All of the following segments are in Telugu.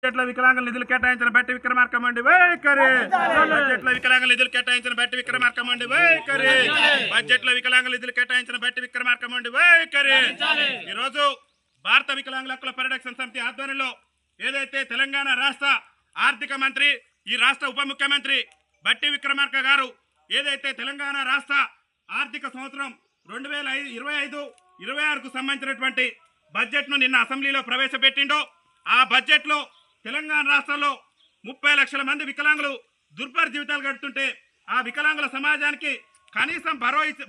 బడ్జెట్లో వికలాంగుల నిధులు కేటాయించిన బట్టి విక్రమార్క మండి వైఖరి. బడ్జెట్లో వికలాంగుల నిధులు కేటాయించిన బట్టి విక్రమార్క మండి వైఖరి. బడ్జెట్లో వికలాంగుల నిధులు కేటాయించిన బట్టి విక్రమార్క మండి వైఖరి. ఈరోజు భారత వికలాంగుల హక్కుల పరిరక్షణ సమితి ఆధ్వర్యంలో ఏదైతే తెలంగాణ రాష్ట్ర ఆర్థిక మంత్రి, ఈ రాష్ట్ర ఉప ముఖ్యమంత్రి బట్టి విక్రమార్క గారు ఏదైతే తెలంగాణ రాష్ట్ర ఆర్థిక సంవత్సరం 2025-26కు సంబంధించినటువంటి బడ్జెట్ను నిన్న అసెంబ్లీలో ప్రవేశపెట్టిండో, ఆ బడ్జెట్లో తెలంగాణ రాష్ట్రంలో 30 లక్షల మంది వికలాంగులు దుర్భర జీవితాలు గడుపుతుంటే ఆ వికలాంగుల సమాజానికి కనీసం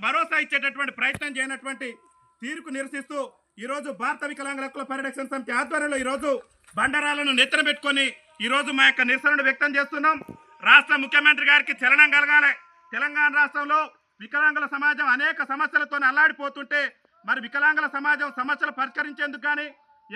భరోసా ఇచ్చేటటువంటి ప్రయత్నం చేయనటువంటి తీరుకు నిరసిస్తూ ఈరోజు భారత వికలాంగుల హక్కుల పరిరక్షణ సమితి ఆధ్వర్యంలో ఈరోజు బండరాలను నెత్తన పెట్టుకొని ఈరోజు మా యొక్క నిరసనను వ్యక్తం చేస్తున్నాం. రాష్ట్ర ముఖ్యమంత్రి గారికి చలనం కలగాలి. తెలంగాణ రాష్ట్రంలో వికలాంగుల సమాజం అనేక సమస్యలతో అల్లాడిపోతుంటే మరి వికలాంగుల సమాజం సమస్యలు పరిష్కరించేందుకు కానీ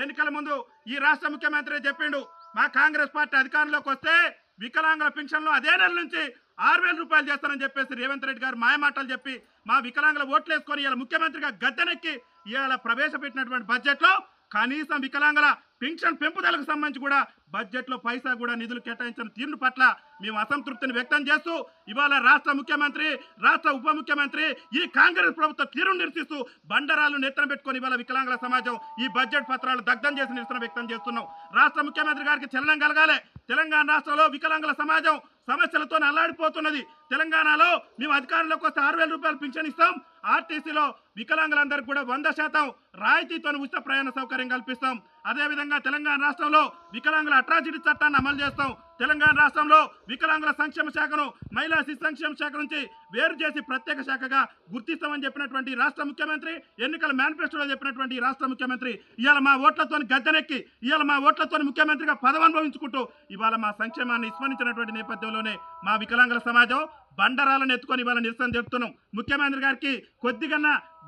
ఎన్నికల ముందు ఈ రాష్ట్ర ముఖ్యమంత్రి చెప్పిండు, మా కాంగ్రెస్ పార్టీ అధికారంలోకి వస్తే వికలాంగుల పెన్షన్లో అదే నెల నుంచి 6,000 రూపాయలు చేస్తారని చెప్పేసి రేవంత్ రెడ్డి గారు మాయమాటలు చెప్పి మా వికలాంగుల ఓట్లు వేసుకొని ఇవాళ ముఖ్యమంత్రిగా గద్దెనెక్కి ఇవాళ ప్రవేశపెట్టినటువంటి బడ్జెట్లో కనీసం వికలాంగుల పెన్షన్ పెంపుదలకు సంబంధించి కూడా బడ్జెట్లో పైసా కూడా నిధులు కేటాయించిన తీరు పట్ల మేము అసంతృప్తిని వ్యక్తం చేస్తూ ఇవాళ రాష్ట్ర ముఖ్యమంత్రి, రాష్ట్ర ఉప ముఖ్యమంత్రి ఈ కాంగ్రెస్ ప్రభుత్వ తీరును నిరసిస్తూ బండరాలు నెత్తన పెట్టుకొని ఇవాళ వికలాంగుల సమాజం ఈ బడ్జెట్ పత్రాలు దగ్ధం చేసి నిరసన వ్యక్తం చేస్తున్నాం. రాష్ట్ర ముఖ్యమంత్రి గారికి చలనం కలగాలి. తెలంగాణ రాష్ట్రంలో వికలాంగుల సమాజం సమస్యలతో అల్లాడిపోతున్నది. తెలంగాణలో మేము అధికారంలోకి వస్తే 6,000 రూపాయలు పింఛన్ ఇస్తాం. ఆర్టీసీలో వికలాంగులందరికీ కూడా 100% రాయితీతో ఉచిత ప్రయాణ సౌకర్యం కల్పిస్తాం. అదేవిధంగా తెలంగాణ రాష్ట్రంలో వికలాంగుల అట్రాసిటీ చట్టాన్ని అమలు చేస్తాం. తెలంగాణ రాష్ట్రంలో వికలాంగుల సంక్షేమ శాఖను మహిళా శిశు సంక్షేమ శాఖ నుంచి వేరు చేసి ప్రత్యేక శాఖగా గుర్తిస్తామని చెప్పినటువంటి రాష్ట్ర ముఖ్యమంత్రి, ఎన్నికల మేనిఫెస్టోలో చెప్పినటువంటి రాష్ట్ర ముఖ్యమంత్రి ఇవాళ మా ఓట్లతో గద్దెనెక్కి ఇవాళ మా ఓట్లతో ముఖ్యమంత్రిగా పదవి అనుభవించుకుంటూ ఇవాళ మా సంక్షేమాన్ని విస్మరించినటువంటి నేపథ్యంలోనే మా వికలాంగుల సమాజం బండరాలను ఎత్తుకొని ఇవాళ నిరసన చెప్తున్నాం. ముఖ్యమంత్రి గారికి కొద్దిగా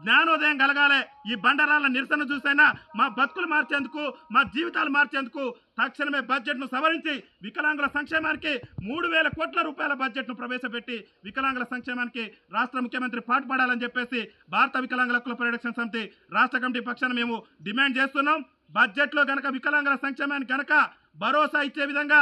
జ్ఞానోదయం కలగాలి. ఈ బండరాల నిరసన చూసైనా మా బతుకులు మార్చేందుకు, మా జీవితాలు మార్చేందుకు తక్షణమే బడ్జెట్ను సవరించి వికలాంగుల సంక్షేమానికి 3,000 కోట్ల రూపాయల బడ్జెట్ను ప్రవేశపెట్టి వికలాంగుల సంక్షేమానికి రాష్ట్ర ముఖ్యమంత్రి పాటుపడాలని చెప్పేసి భారత వికలాంగుల హక్కుల పరిరక్షణ సమితి రాష్ట్ర కమిటీ పక్షాన మేము డిమాండ్ చేస్తున్నాం. బడ్జెట్లో గనక వికలాంగుల సంక్షేమానికి గనక భరోసా ఇచ్చే విధంగా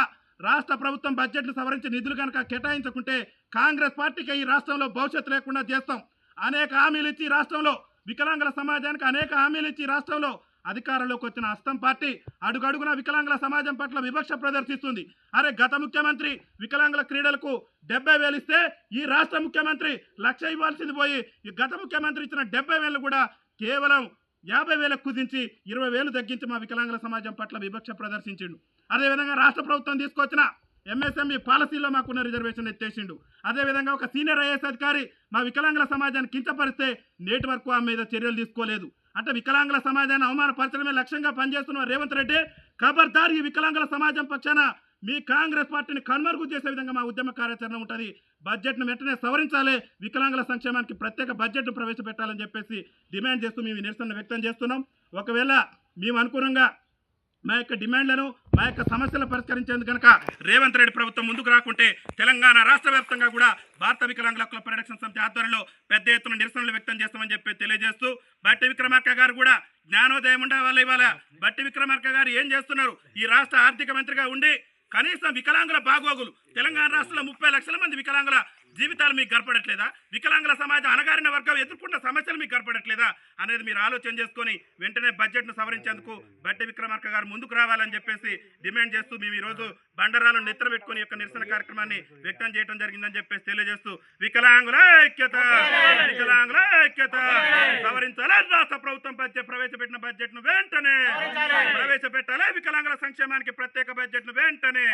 రాష్ట్ర ప్రభుత్వం బడ్జెట్లు సవరించి నిధులు కనుక కేటాయించకుంటే కాంగ్రెస్ పార్టీకి ఈ రాష్ట్రంలో భవిష్యత్తు లేకుండా చేస్తాం. అనేక హామీలు ఇచ్చి రాష్ట్రంలో వికలాంగుల సమాజానికి అనేక హామీలు ఇచ్చి రాష్ట్రంలో అధికారంలోకి వచ్చిన హస్తం పార్టీ అడుగడుగున వికలాంగుల సమాజం పట్ల వివక్ష ప్రదర్శిస్తుంది. అరే గత ముఖ్యమంత్రి వికలాంగుల క్రీడలకు 70,000 ఇస్తే ఈ రాష్ట్ర ముఖ్యమంత్రి 1,00,000 ఇవ్వాల్సింది పోయి ఈ గత ముఖ్యమంత్రి ఇచ్చిన 70,000 కూడా కేవలం 50,000 కుదించి 20,000 తగ్గించి మా వికలాంగుల సమాజం పట్ల వివక్ష ప్రదర్శించిండు. అదేవిధంగా రాష్ట్ర ప్రభుత్వం తీసుకొచ్చిన MSME పాలసీలో మాకున్న రిజర్వేషన్ ఎత్తేసిండు. అదేవిధంగా ఒక సీనియర్ IAS అధికారి మా వికలాంగుల సమాజాన్ని కించపరిస్తే నేటి వరకు ఆ మీద చర్యలు తీసుకోలేదు. అంటే వికలాంగుల సమాజాన్ని అవమానపరచడమే లక్ష్యంగా పనిచేస్తున్న రేవంత్ రెడ్డి ఖబర్దార్ ఈ వికలాంగుల సమాజం పక్షాన మీ కాంగ్రెస్ పార్టీని కన్మరుగు చేసే విధంగా మా ఉద్యమ కార్యాచరణ ఉంటుంది. బడ్జెట్ను వెంటనే సవరించాలి, వికలాంగుల సంక్షేమానికి ప్రత్యేక బడ్జెట్ను ప్రవేశపెట్టాలని చెప్పేసి డిమాండ్ చేస్తూ మేము నిరసన వ్యక్తం చేస్తున్నాం. ఒకవేళ మేము అనుకూలంగా మా యొక్క డిమాండ్లను, మా యొక్క సమస్యలు పరిష్కరించేందుకు కనుక రేవంత్ రెడ్డి ప్రభుత్వం ముందుకు రాకుంటే తెలంగాణ రాష్ట్ర వ్యాప్తంగా కూడా భారత వికలాంగుల హక్కుల పరిరక్షణ సమితి ఆధ్వర్యంలో పెద్ద ఎత్తున నిరసనలు వ్యక్తం చేస్తామని చెప్పి తెలియజేస్తూ బట్టి విక్రమార్క గారు కూడా జ్ఞానోదయం ఉండాలి. ఇవాళ బట్టి విక్రమార్క గారు ఏం చేస్తున్నారు? ఈ రాష్ట్ర ఆర్థిక మంత్రిగా ఉండి కనీసం వికలాంగుల బాగోగులు, తెలంగాణ రాష్ట్రంలో 30 లక్షల మంది వికలాంగుల జీవితాలు మీకు గడపడట్లేదా? వికలాంగుల సమాజం అణగారిన వర్గం ఎదుర్కొన్న సమస్యలు మీకు గడపడట్లేదా అనేది మీరు ఆలోచన చేసుకొని వెంటనే బడ్జెట్ను సవరించేందుకు బట్టి విక్రమార్క గారు ముందుకు రావాలని చెప్పేసి డిమాండ్ చేస్తూ మేము ఈరోజు బండరాలను నెత్తర పెట్టుకుని యొక్క నిరసన కార్యక్రమాన్ని వ్యక్తం చేయడం జరిగిందని చెప్పేసి తెలియజేస్తూ వికలాంగుల ఐక్యత, వికలాంగుల ఐక్యత సవరించాలి. రాష్ట్ర ప్రభుత్వం ప్రవేశపెట్టిన బడ్జెట్ను వెంటనే ప్రవేశపెట్టాలి. వికలాంగుల సంక్షేమానికి ప్రత్యేక బడ్జెట్ను వెంటనే